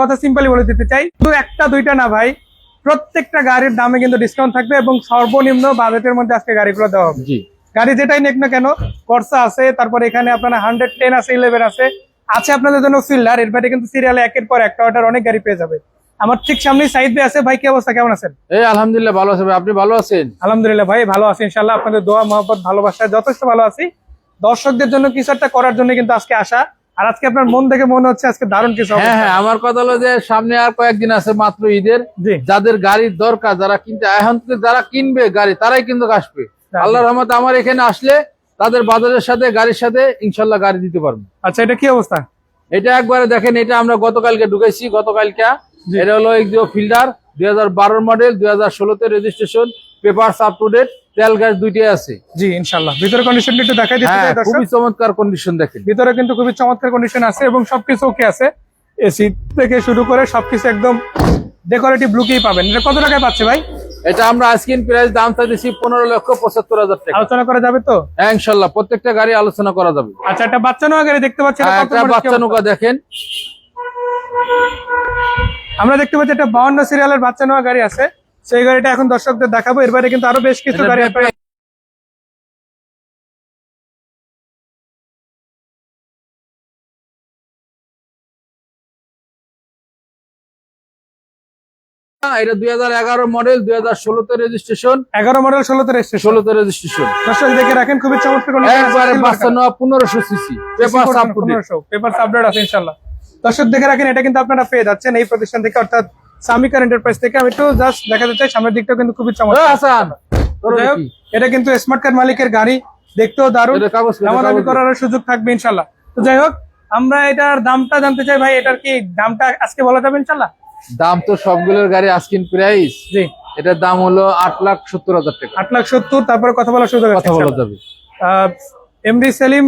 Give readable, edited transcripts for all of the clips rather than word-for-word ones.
কথা সিম্পলি বলে দিতে চাই, শুধু একটা দুইটা না ভাই, প্রত্যেকটা গাড়ির দামে কিন্তু ডিসকাউন্ট থাকবে এবং সর্বনিম্ন বাজেটের মধ্যে আজকে গাড়িগুলো দেওয়া হবে। জি, গাড়ি যেটাই নেক না কেন, কর্সা আছে, তারপরে এখানে আপনার 110 আছে, 11 আছে, আপনাদের জন্য ফিল্ডার। এর বাইরে কিন্তু সিরিয়ালে একের পর একটা অর্ডার অনেক গাড়ি পেয়ে যাবে। আমার ঠিক সামনে সাইড ভাই আছে। ভাই কি অবস্থা, কেমন আছেন? এই আলহামদুলিল্লাহ ভালো আছে ভাই, আপনি ভালো আছেন? আলহামদুলিল্লাহ ভাই ভালো আছি ইনশাআল্লাহ, আপনাদের দোয়া মহব্বত ভালোবাসায় যথেষ্ট ভালো আছি। দর্শকদের জন্য কিছু একটা করার জন্য কিন্তু আজকে আসা, আর আজকে আপনার মন থেকে মনে হচ্ছে আজকে দারুণ কিছু হবে। হ্যাঁ, আমার কথা হলো যে সামনে আর কয়েকদিন আছে মাত্র ঈদের। জি, যাদের গাড়ির দরকার, যারা কিনতে এখন থেকে যারা কিনবে গাড়ি, তারাই কিন্তু আসবে। আল্লাহর রহমতে আমার এখানে আসলে তাদের বাজারের সাথে গাড়ির সাথে ইনশাল্লাহ গাড়ি দিতে পারবো। আচ্ছা, এটা কি অবস্থা? এটা একবারে দেখেন, এটা আমরা গতকালকে ঢুকাইছি, গতকালকে। এটা হলো Axio Fielder 2012 model, 2016 registration, papers up to date, তেল গ্যাস দুইটাই আছে। জি ইনশাআল্লাহ। ভিতরে কন্ডিশন একটু দেখাই দিতে চাই দর্শক। খুবই চমৎকার কন্ডিশন দেখেন, ভিতরে কিন্তু খুবই চমৎকার কন্ডিশন আছে এবং সবকিছু ওকে আছে। এসি থেকে শুরু করে সবকিছু একদম ডেকোরেটিভ লুকেই পাবেন। এটা কত টাকায় পাচ্ছে ভাই? এটা আমরা আজকিন প্রাইস দাম চাইছি 15,75,000 টাকা। আলোচনা করা যাবে তো? হ্যাঁ ইনশাল্লাহ, প্রত্যেকটা গাড়ি আলোচনা করা যাবে। আচ্ছা, একটা বাচ্চা নোয়া গাড়ি দেখতে পাচ্ছি, এটা কত একটা মডেল? বাচ্চা নৌকা দেখেন, আমরা দেখতে পাচ্ছি এটা 52 সিরিয়ালের বাচ্চা নোয়া গাড়ি আছে। সেই গাড়িটা এখন দর্শকদের দেখাবো। এর বাইরে কিন্তু আরো বেশ কিছু গাড়ি আপনারা এটা 2011 model, 2016 registration. 11 model 16 registration. 16 registration. দর্শক দেখে রাখেন, খুবই চমৎকার একবারে বাচ্চা নেওয়া 1500 CC, paper up to date. Paper update আছে ইনশাআল্লাহ। দর্শক দেখে রাখেন, এটা কিন্তু আপনারা পেয়ে যাচ্ছেন এই প্রতিষ্ঠান থেকে, অর্থাৎ সামিকার এন্টারপ্রাইজ থেকে। আমি একটু জাস্ট দেখাতে চাই, সামনের দিকটাও কিন্তু খুবই চমৎকার। হাসান, যাই হোক, এটা কিন্তু স্মার্ট কার্ড মালিকের গাড়ি, দেখতেও দারুণ, দামাদামি করার সুযোগ থাকবে ইনশাআল্লাহ। তো যাই হোক, আমরা এটার দামটা জানতে চাই ভাই, এটার কি দামটা আজকে বলা যাবে ইনশাআল্লাহ? দাম তো সবগুলোর গাড়ি আস্কিং প্রাইস। জি, এটার দাম হলো 8,70,000 টাকা। 8,70,000। তারপরে কথা বলার সুযোগ আছে, কথা বলা যাবে। এমডি সেলিম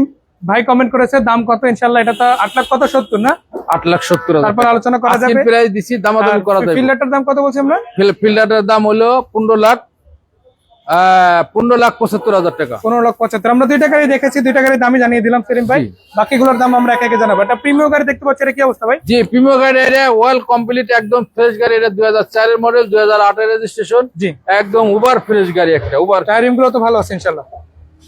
ভাই কমেন্ট করেছে দাম কত ইনশাআল্লাহ? এটা তো 8,70,000 না? 8,70,000। তারপর আলোচনা করা যাবে। আস্কিং প্রাইস দিছি, দামাদামি করা যাবে। ফিল্ডারটার দাম কত বলছি আমরা? ফিল্ডারের দাম হলো 15,75,000 টাকা। 15,75,000। আমরা দুইটা গাড়ি দেখেছি, দুইটা গাড়ি দামই জানিয়ে দিলাম সেলিম ভাই। বাকিগুলোর দাম আমরা একে একে জানাবো। এটা প্রিমিয়াম গাড়ি দেখতে পাচ্ছি, এটা কি অবস্থা ভাই? জি, প্রিমিয়াম গাড়ি, এটা ওয়েল কমপ্লিট, একদম ফ্রেশ গাড়ি। এটা 2004 এর মডেল, 2008 রেজিস্ট্রেশন। জি, একদম উবার ফ্রেশ গাড়ি, একটা উবার। টায়ারিং গুলো তো ভালো আছে ইনশাআল্লাহ।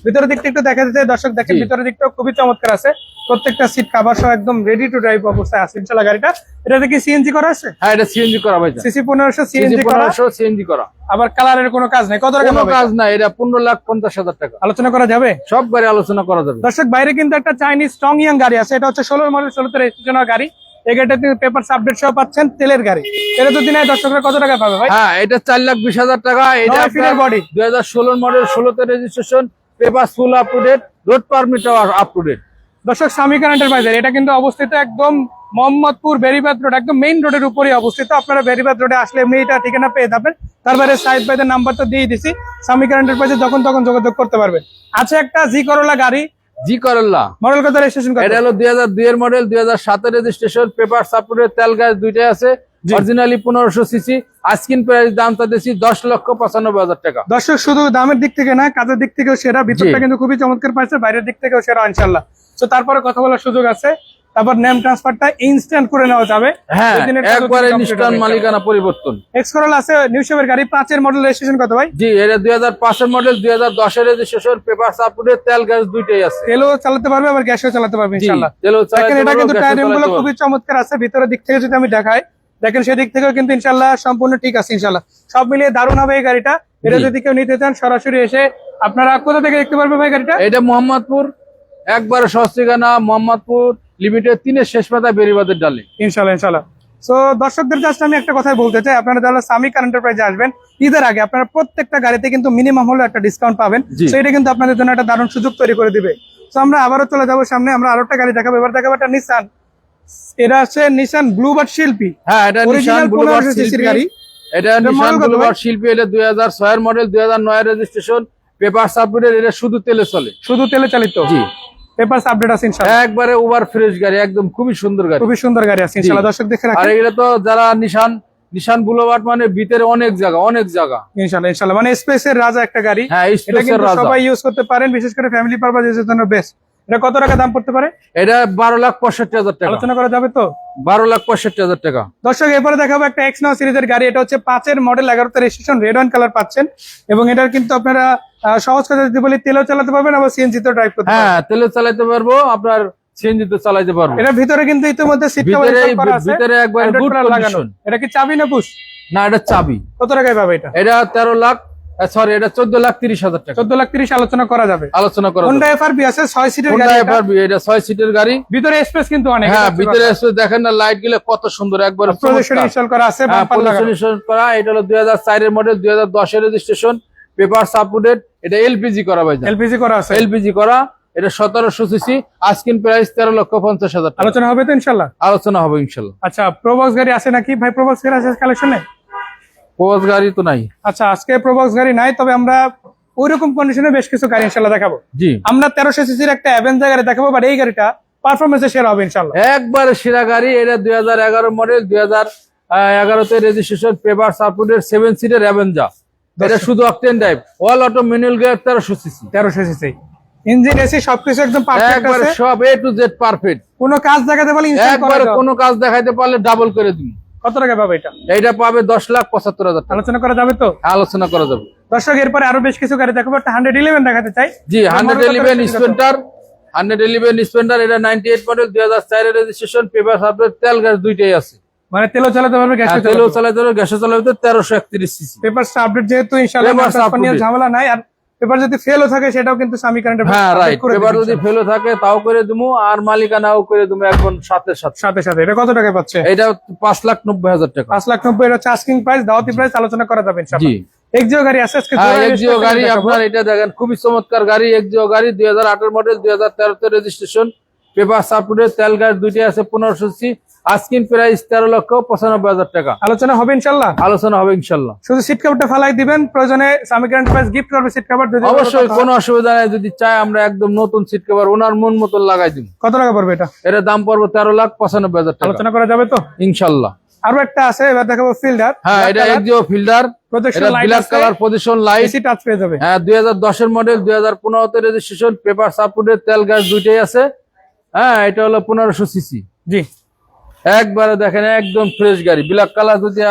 ভিতরের দিকটা একটু দেখা যাচ্ছে দর্শক, দেখেন ভিতরের দিকটাও খুবই চমৎকার আছে। প্রত্যেকটা সিট কভার সহ একদম রেডি টু ড্রাইভ অবস্থায় আছে ইনশাআল্লাহ গাড়িটা। এটাতে কি সিএনজি করা আছে? হ্যাঁ, এটা সিএনজি করা ভাই। সিসি 1500 সিএনজি করা। সিএনজি করা। আবার কালারের কোনো কাজ নাই। কত টাকা কোনো পাবে? কাজ নাই, এটা 15,50,000 টাকা। আলোচনা করা যাবে? সব গাড়ি আলোচনা করা যাবে। দর্শক বাইরে কিন্তু একটা চাইনিজ স্ট্রং ইয়াং গাড়ি আছে, এটা হচ্ছে 16 মডেল, 16 রেজিস্ট্রেশন গাড়ি। এই গাড়িটাতে পেপার আপডেট সহ পাচ্ছেন, তেলের গাড়ি। এটা যদি নাই দর্শকরা কত টাকা পাবে ভাই? হ্যাঁ, এটা 4,20,000 টাকা। এটা body 2016 model, 16 registration, paper full up to date, road permit up to date. দর্শক সামিকার এন্টারপ্রাইজ, এটা কিন্তু অবস্থিত একদম মোহাম্মদপুর বেরিবাদ রোড, একদম মেইন রোডের উপরে অবস্থিত। আপনারা বেরিবাদ রোডে আসলে এমনি এটা ঠিকানা পেয়ে যাবেন। তারপরে সাইড বাইদের নাম্বার তো দিয়ে দিছি, সামিকার এন্টারপ্রাইজে যখন তখন যোগাযোগ করতে পারবেন। আছে একটা জি করোলা গাড়ি, জি করোলা মডেল কত, রেজিস্ট্রেশন কত? এটা হলো 2002 এর model, 2007 registration, paper up to date, তেল গ্যাস দুইটাই আছে। Originally 1500 CC. আস্কিং প্রাইস দাম চাইছি 10,95,000 টাকা। দর্শক শুধু দামের দিক থেকে না, কাজের দিক থেকেও সেরা। ভিতরটা কিন্তু খুবই চমৎকার পাইছে, বাইরের দিক থেকেও সেরা ইনশাআল্লাহ। তো তারপরে কথা বলার সুযোগ আছে। তারপর নেম ট্রান্সফারটা ইনস্ট্যান্ট করে নেওয়া যাবে। হ্যাঁ, একবারে ইনস্ট্যান্ট মালিকানা পরিবর্তন। এক্স করোলা আছে, নিউ শেপের গাড়ি, 5 এর মডেল, রেজিস্ট্রেশন কত ভাই? জি, এটা 2005 এর মডেল, 2010 এর registration, paper up to date, তেল গ্যাস দুইটাই আছে। তেলও চালাতে পারবে, আবার গ্যাসও চালাতে পারবে ইনশাআল্লাহ। দেখেন, এটা কিন্তু টায়ারিং গুলো খুবই চমৎকার আছে। ভিতরের দিক থেকে যদি আমি দেখাই, দেখেন সেদিক থেকেও কিন্তু ইনশাআল্লাহ সম্পূর্ণ ঠিক আছে ইনশাআল্লাহ। সব মিলিয়ে দারুণ হবে এই গাড়িটা। এটা যদি কেউ নিতে চান সরাসরি এসে আপনারা কোথা থেকে দেখতে পারবে ভাই গাড়িটা? এটা মোহাম্মদপুর, একবারে সহজ ঠিকানা, মোহাম্মদপুর লিমিটেড 3 এর শেষ পাতা, বেরিবাদের ডালে। ইনশাআল্লাহ। সো দর্শকদের জাস্ট আমি একটা কথাই বলতে চাই, আপনারা যারা সামিকার এন্টারপ্রাইজে আসবেন ঈদের আগে, আপনারা প্রত্যেকটা গাড়িতে কিন্তু মিনিমাম হলো একটা ডিসকাউন্ট পাবেন। সো এটা কিন্তু আপনাদের জন্য একটা দারুণ সুযোগ তৈরি করে দিবে। তো আমরা আবারও চলে যাবো সামনে, আমরা আরো একটা গাড়ি দেখাবো। এবার দেখাবো একটা নিসান, এটা আছে নিসান ব্লুবার্ড শিল্পী। হ্যাঁ, এটা নিসান ব্লুবার্ড শিল্পী গাড়ি। এটা নিসান ব্লুবার্ড শিল্পী, এটা 2006 এর মডেল, 2009 এর registration, paper up to date. এটা শুধু তেলে চলে, শুধু তেলে চালিত। জি, পেপার আপডেট আছে ইনশাআল্লাহ। একবারে ওভার ফ্রেশ গাড়ি, একদম খুবই সুন্দর গাড়ি, খুবই সুন্দর গাড়ি আছে ইনশাআল্লাহ। দর্শক দেখে রাখেন। আর এটা তো যারা নিসান ব্লুবার্ড মানে ভিতরে অনেক জায়গা ইনশাআল্লাহ মানে স্পেসের রাজা একটা গাড়ি। হ্যাঁ, এটা কিন্তু সবাই ইউজ করতে পারেন, বিশেষ করে ফ্যামিলি পারপাসের জন্য বেস্ট। এটা কত টাকা দাম পড়তে পারে? এটা 12,65,000 টাকা। আলোচনা করা যাবে তো? 12,65,000 টাকা। দর্শক এরপরে দেখাবো একটা এক্স নাও সিরিজের গাড়ি। এটা হচ্ছে 5-এর মডেল, 11তে রেজিস্ট্রেশন, রেড ওয়াইন কালার পাচ্ছেন। এবং এটার কিন্তু আপনারা সহজ কথা যদি বলি, তেলেও চালাতে পারবেন, আবার সিএনজি তে ড্রাইভ করতে পারবেন। হ্যাঁ, তেলে চালাতে পারবো, আপনার সিএনজি তে চালাতে পারবো। এটার ভিতরে কিন্তু ইতিমধ্যে সিট কভার ভিতরে ইনস্টল করা আছে, ভিতরে একবার Android গুড করা লাগানো। কন্ডিশন। এটা কি চাবি না পুশ? না, এটা চাবি। কত টাকায় পাবে এটা? এটা 14,30,000 টাকা। 14,30,000 আলোচনা করা যাবে। আলোচনা করা Honda FRV আছে 6 সিটের গাড়ি। Honda FRV, এটা 6 সিটের গাড়ি। ভিতরে স্পেস কিন্তু অনেক। হ্যাঁ, ভিতরে এসে দেখেন না, লাইট গুলো কত সুন্দর, একবার প্রজেকশন ইনস্টল করা আছে, বাম্পার লাগানো। ইনস্টল করা। এটা হলো 2004 এর মডেল, 2010 এর registration, papers up to date. এটা এলপিজি করা ভাই, এলপিজি করা আছে। এলপিজি করা। এটা 1700 সিসি, আস্কিং প্রাইস 13,50,000 টাকা। আলোচনা হবে তো ইনশাআল্লাহ? আলোচনা হবে ইনশাআল্লাহ। আচ্ছা, প্রবক্স গাড়ি আছে নাকি ভাই? প্রবক্স গাড়ি আছে কালেকশনে? প্রবাস গাড়ি তো নাই। আচ্ছা, আজকে প্রবক্স গাড়ি নাই, তবে আমরা ওইরকম কন্ডিশনে বেশ কিছু গাড়ি ইনশাআল্লাহ দেখাবো। জি, আমরা 1300 সিসির একটা অ্যাভেঞ্জার গাড়ি দেখাবো, বাট এই গাড়িটা পারফরমেন্সে সেরা হবে ইনশাআল্লাহ। একবারে সেরা গাড়ি। এটা 2011 মডেল, 2011 তে registration, papers up to date, 7 সিটের অ্যাভেঞ্জার। এটা শুধু octane drive, all auto manual gear, 1300 CC. 1300 CC engine, AC সবকিছু একদম পারফেক্ট একবারে আছে। সব A to Z পারফেক্ট। কোনো কাজ দেখাতে পারলে ইনস্টল করা একবারে যাবে। কোনো কাজ দেখাইতে পারলে ডাবল করে দিই। কত টাকা পাবে এটা? এটা পাবে 10,75,000 টাকা। আলোচনা করা যাবে তো? আলোচনা করা যাবে। দর্শক এরপরে আরো বেশ কিছু গাড়ি দেখাবো। একটা 111 দেখাতে চাই। জি, 111 স্প্লেন্ডার, 111 স্প্লেন্ডার। এটা 98 মডেল, 2004 এর রেজিস্ট্রেশন, পেপার সাপ্লাই, তেল গ্যাস দুইটাই আছে। মানে তেলও চালাতে পারবে, গ্যাসও তেলও চালাতে পারবে, গ্যাসও চালাতে পারবে। 1331 সিসি। পেপারসটা আপডেট যেহেতু ইনশাআল্লাহ Papers পেপারস নিয়ে update। ঝামেলা নাই। আর পেপার যদি ফেলও থাকে সেটাও কিন্তু স্বামী কারেন্টের হ্যাঁ, রাইট। পেপার যদি ফেলও থাকে তাও করে দিমু, আর মালিকানাও করে দিমু একদম সাথে সাথে। সাথে সাথে। এটা কত টাকায় পাচ্ছে? এটা 5,90,000 টাকা। 5,90,000 এটা হচ্ছে আস্কিং প্রাইস, দাওয়াতি প্রাইস, আলোচনা করা যাবে জি। ইনশাআল্লাহ। এক্সিও গাড়ি আছে আজকে। হ্যাঁ, এক্সিও গাড়ি আপনার এটা দেখেন, খুবই চমৎকার গাড়ি। এক্সিও গাড়ি 2008 মডেল, 2013 তে রেজিস্ট্রেশন, পেপার সাপোর্টেড, তেল গ্যাস দুইটাই আছে, 1500 সিসি। আস্কিং প্রাইস 13,95,000 টাকা। আলোচনা হবে ইনশাআল্লাহ। আলোচনা হবে ইনশাআল্লাহ। শুধু সিট কভারটা ফালাই দিবেন, প্রয়োজনে স্বামী কারেন্ট প্রাইস গিফট করবে সিট কভার। যদি অবশ্যই, কোনো অসুবিধা নাই। যদি চাই আমরা একদম নতুন সিট কভার ওনার মন মতন লাগাই দিব। কত টাকা পড়বে এটা? এর দাম পড়বে 13,95,000 টাকা। আলোচনা করা যাবে তো ইনশাআল্লাহ। আরো একটা আছে, এবার দেখাবো ফিল্ডার। হ্যাঁ, এটা এক্সিও ফিল্ডার, প্রজেকশন এটা লাইট ব্ল্যাক আছে, colour position light. AC touch পেয়ে যাবে। হ্যাঁ, 2010 এর মডেল, 2015 তে রেজিস্ট্রেশন, পেপার সাপোর্টেড, তেল গ্যাস দুইটাই আছে। হ্যাঁ, এটা হলো 1500 সিসি। জি, একবারে দেখেন একদম ফ্রেশ গাড়ি, ব্ল্যাক কালার। যদি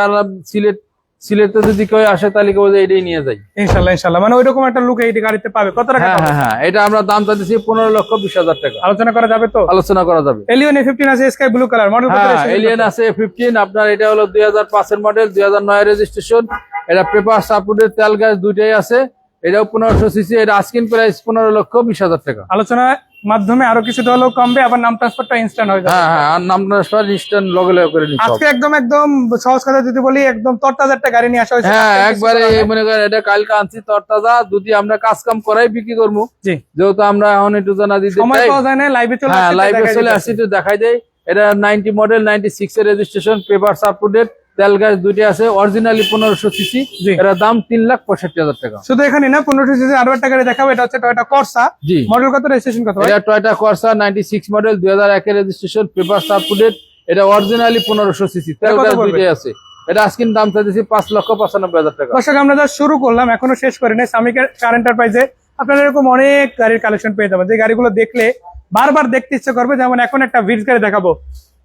সিলেটে যদি কেউ আসে তাহলে কেউ এটাই নিয়ে যায় ইনশাআল্লাহ ইনশাআল্লাহ। মানে ওইরকম একটা লুক এই গাড়িতে পাবে। কত টাকা হ্যাঁ পাবে? হ্যাঁ হ্যাঁ, এটা আমরা দাম চাইতেছি 15,20,000 টাকা। আলোচনা করা যাবে তো? আলোচনা করা যাবে। এলিয়ন A15 আছে স্কাই ব্লু কালার মডেল। কত? হ্যাঁ, এলিয়ন আছে A15 আপনার। এটা হলো 2005 এর মডেল, 2009 রেজিস্ট্রেশন। এটা পেপার সাপোর্টেড, তেল গ্যাস দুইটাই আছে। এটাও 1500 সিসি। এটা আস্কিং প্রাইস 15,20,000 টাকা। আলোচনার মাধ্যমে আরো কিছু হলেও কমবে, আবার নাম ট্রান্সফারটা ইনস্ট্যান্ট হয়ে যাবে। হ্যাঁ হ্যাঁ, আর নাম ট্রান্সফার ইনস্ট্যান্ট লগে লগে করে নিতে হবে। আজকে একদম সহজ কথা যদি বলি, একদম তরতাজা একটা গাড়ি নিয়ে আসা হয়েছে। হ্যাঁ, একবারে মনে করেন এটা কালকে আনছি তরতাজা। যদি আমরা কাজ কাম করাই বিক্রি করবো, জি, যেহেতু আমরা এখন একটু জানা দিতে সময় চাই। পাওয়া যায় না, লাইভে চলে হ্যাঁ, আসছে, লাইভে দেখাই চলে দিতেছি। আসছি, একটু দেখাই দেয়। এটা 90 মডেল, 96 এর রেজিস্ট্রেশন, পেপার সাপোর্টেড, তেল গ্যাস দুইটাই আছে, অরিজিনালি 1500 সিসি। জি। এর দাম 3,65,000 টাকা। শুধু এখানে না, 1500 সিসি আরো একটা গাড়ি দেখাবো। এটা হচ্ছে টয়োটা কর্সা। জি। মডেল কত, রেজিস্ট্রেশন কত? এটা টয়োটা কর্সা 96 মডেল, 2001 এর রেজিস্ট্রেশন, পেপার সাপোর্টেড। এটা অরিজিনালি 1500 সিসি, তেল এটা কত গ্যাস পড়বে? দুইটাই আছে। এটা আজকের দাম চাইতেছি 5,95,000 টাকা। দর্শক আমরা যা শুরু করলাম, এখনো শেষ করি নাই। স্বামী কার এন্টারপ্রাইজে আপনারা এরকম অনেক গাড়ির কালেকশন পেয়ে যাবেন, যে গাড়িগুলো দেখলে বারবার দেখতে ইচ্ছে করবে। যেমন এখন একটা ভিটস গাড়ি দেখাবো,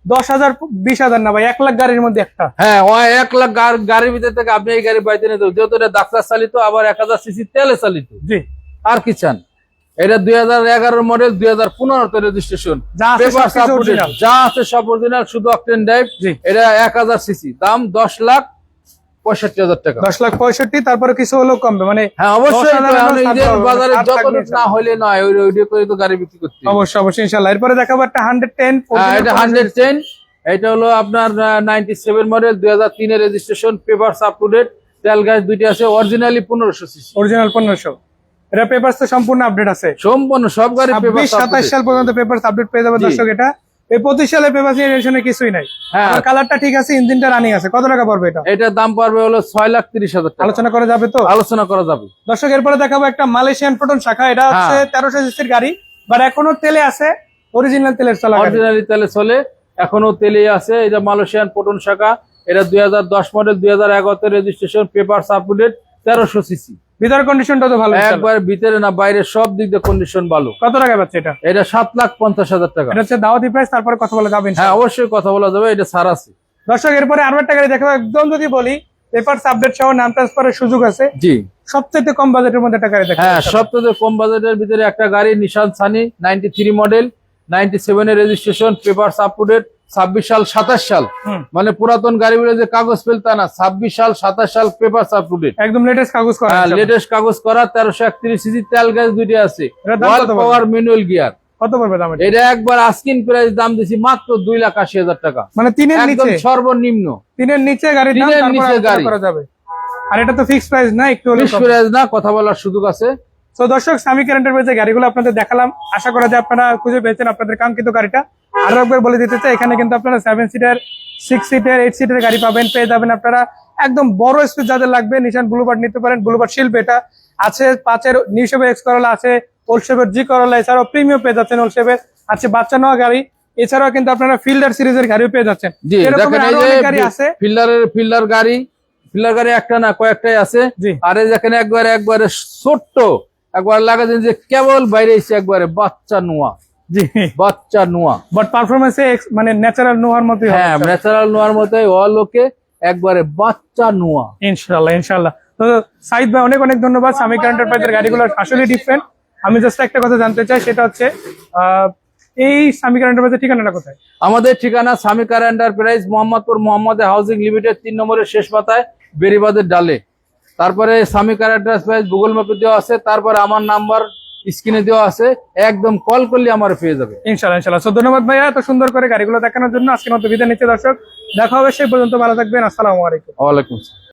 10,000 20,000 না ভাই, 1 লাখ গাড়ির মধ্যে একটা। হ্যাঁ, 1 লাখ গাড়ির ভিতর থেকে আপনি এই গাড়ি পাইতে নিতে, যেহেতু এটা ডাক্তার চালিত, আবার 1000 সিসি তেলে চালিত। জি, আর কি চান? এটা 2011 মডেল, 2015 তে রেজিস্ট্রেশন, যা আছে পেপার সবকিছু সাপোর্টেড, original। যা আছে সব অরিজিনাল, শুধু অকটেন ড্রাইভ। জি। এটা 1000 সিসি, দাম 10,65,000 টাকা। 10,65,000, তারপরে কিছু হলেও কমবে মানে। হ্যাঁ, অবশ্যই। 10,000 কারণ এই যে ছাড় বাজারে পাবে, ছাড় থাকবে যত না হইলে নয়, ওই করে তো গাড়ি বিক্রি করতে হবে। অবশ্যই অবশ্যই ইনশাআল্লাহ। এরপরে দেখাবো একটা 110। হ্যাঁ, এটা 110। এটা হলো আপনার 97 মডেল, 2003 এর রেজিস্ট্রেশন, পেপার সাপোর্টেড, তেল গ্যাস দুইটা আছে, অরিজিনালি 1500 সিসি। অরিজিনাল 1500। এটা পেপারস তো সম্পূর্ণ আপডেট আছে। সম্পূর্ণ সব গাড়ি পেপার 27 সাল পর্যন্ত পেপারস আপডেট পেয়ে যাবে জি। দর্শক। এটা এই 25 সালের পেপারস নিয়ে টেনশনের কিছুই নাই। হ্যাঁ। আর কালারটা ঠিক আছে, ইঞ্জিনটা রানিং আছে। কত টাকা পড়বে এটা? এটার দাম পড়বে হলো 6,30,000 টাকা। আলোচনা করা যাবে তো? আলোচনা করা যাবে। দর্শক এরপরে দেখাবো একটা মালয়েশিয়ান প্রোটন শাখা। এটা হচ্ছে 1300 সিসির গাড়ি, বাট এখনো তেলে আছে, অরিজিনাল তেলের চালা গাড়ি। অরিজিনালি তেলে চলে, এখনো তেলে আছে। এটা মালয়েশিয়ান পটন শাখা। এটা 2010 মডেল, 2011 তে রেজিস্ট্রেশন, পেপার সাপোর্টেড, 1300 সিসি। ভিতর কন্ডিশনটা তো ভালো ইনশাআল্লাহ। একবার ভিতরে না বাইরে সব দিক দিয়ে কন্ডিশন ভালো। কত টাকা পাচ্ছে এটা? এটা 7,50,000 টাকা। এটা হচ্ছে দাওয়াতি প্রাইস, তারপরে কথা বলা যাবে হ্যাঁ ইনশাআল্লাহ। অবশ্যই কথা বলা যাবে, এটা ছাড় আছে। দর্শক এরপরে আরো একটা গাড়ি দেখাবো, একদম যদি বলি পেপারস আপডেট সহ নাম ট্রান্সফারের সুযোগ আছে, জি সবচেয়ে কম বাজেটের মধ্যে একটা গাড়ি দেখাবো। হ্যাঁ, সবচেয়ে কম বাজেটের ভিতরে একটা গাড়ি নিশান সানি 93 মডেল, 97 এর registration, papers up to date, 26 সাল 27 সাল, হুম। মানে পুরাতন গাড়িগুলো যে কাগজ ফেলতা না, 26 সাল 27 সাল পেপারস আপ টু ডেট, একদম লেটেস্ট কাগজ করা আছে। লেটেস্ট কাগজ করা। 1331 সিসি তেল গ্যাস দুইটা আছে, এটার দাম ওয়াল কত পড়বে? পাওয়ার ম্যানুয়াল গিয়ার। কত পড়বে দাম এটা? এটা একবার আস্কিং প্রাইস দাম দিছি মাত্র 2,80,000 টাকা, মানে তিনের একদম নিচে, সর্বনিম্ন। তিনের নিচে গাড়ির দাম, তিনের তারপর নিচে আলোচনা গাড়ি। করা যাবে। আর এটা তো ফিক্সড প্রাইস না, একটু হলেও ফিক্স কম। প্রাইস না, কথা বলার সুযোগ আছে। তো দর্শক সামিক এন্টারপ্রাইজের গাড়িগুলো আপনাদের দেখালাম, আশা করা যায় আপনারা খুঁজে পেয়েছেন আপনাদের কাঙ্ক্ষিত গাড়িটা। আরো একবার বলে দিতে চাই, এখানে কিন্তু আপনারা 7 সিটার, 6 সিটার, 8 সিটার গাড়ি পাবেন, পেয়ে যাবেন আপনারা একদম বড় স্পেস যাদের লাগবে নিশান ব্লুবার্ড নিতে পারেন। ব্লুবার্ড শিল্প এটা আছে, 5-এর নিউ শেপের এক্স করলা আছে, ওল্ড শেপের জি করলা, এছাড়াও প্রিমিয়াম পেয়ে যাচ্ছেন ওল্ড শেপের, আছে বাচ্চা নেওয়া গাড়ি, এছাড়াও কিন্তু আপনারা ফিল্ডার সিরিজের গাড়িও পেয়ে যাচ্ছেন। জি এরকমের দেখেন এই আরো যে অনেক গাড়ি আছে। ফিল্ডার গাড়ি একটা না কয়েকটাই আছে। জি। আর এই দেখেন একবারে ছোট্ট, একবার লাগা দিন যে কেবল বাইরে এসে একবারে বাচ্চা নোয়া, জি, বাচ্চা নোয়া। বাট পারফরমেন্সে মানে ন্যাচারাল নোয়ার মতোই হবে। হ্যাঁ, ন্যাচারাল নোয়ার মতোই লোকে একবারে বাচ্চা নোয়া। ইনশাআল্লাহ ইনশাআল্লাহ। তো সাইদ ভাই অনেক অনেক ধন্যবাদ। সামিক এন্টারপ্রাইজের গাড়িগুলো আসলে ডিফারেন্ট। আমি জাস্ট একটা কথা জানতে চাই, সেটা হচ্ছে এই সামিক এন্টারপ্রাইজের ঠিকানাটা কোথায়? আমাদের ঠিকানা সামিকার enterprise, Mohammadpur Mohammad housing limited, 3 নম্বরের শেষ পাতায়, বেরিবাদের ডালে। তারপরে সামিকার এন্টারপ্রাইজ গুগল ম্যাপে দেওয়া আছে, তারপরে আমার নাম্বার স্ক্রিনে দেওয়া আছে, একদম কল করলে আমার পেয়ে যাবে। ইনশাআল্লাহ ইনশাআল্লাহ। তো ধন্যবাদ ভাইয়া এত সুন্দর করে গাড়িগুলো দেখানোর জন্য। আজকের মতো বিদায় নিচ্ছি দর্শক, দেখা হবে সেই পর্যন্ত, ভালো থাকবেন। আসসালামু আলাইকুম। ওয়ালাইকুম আসসালাম।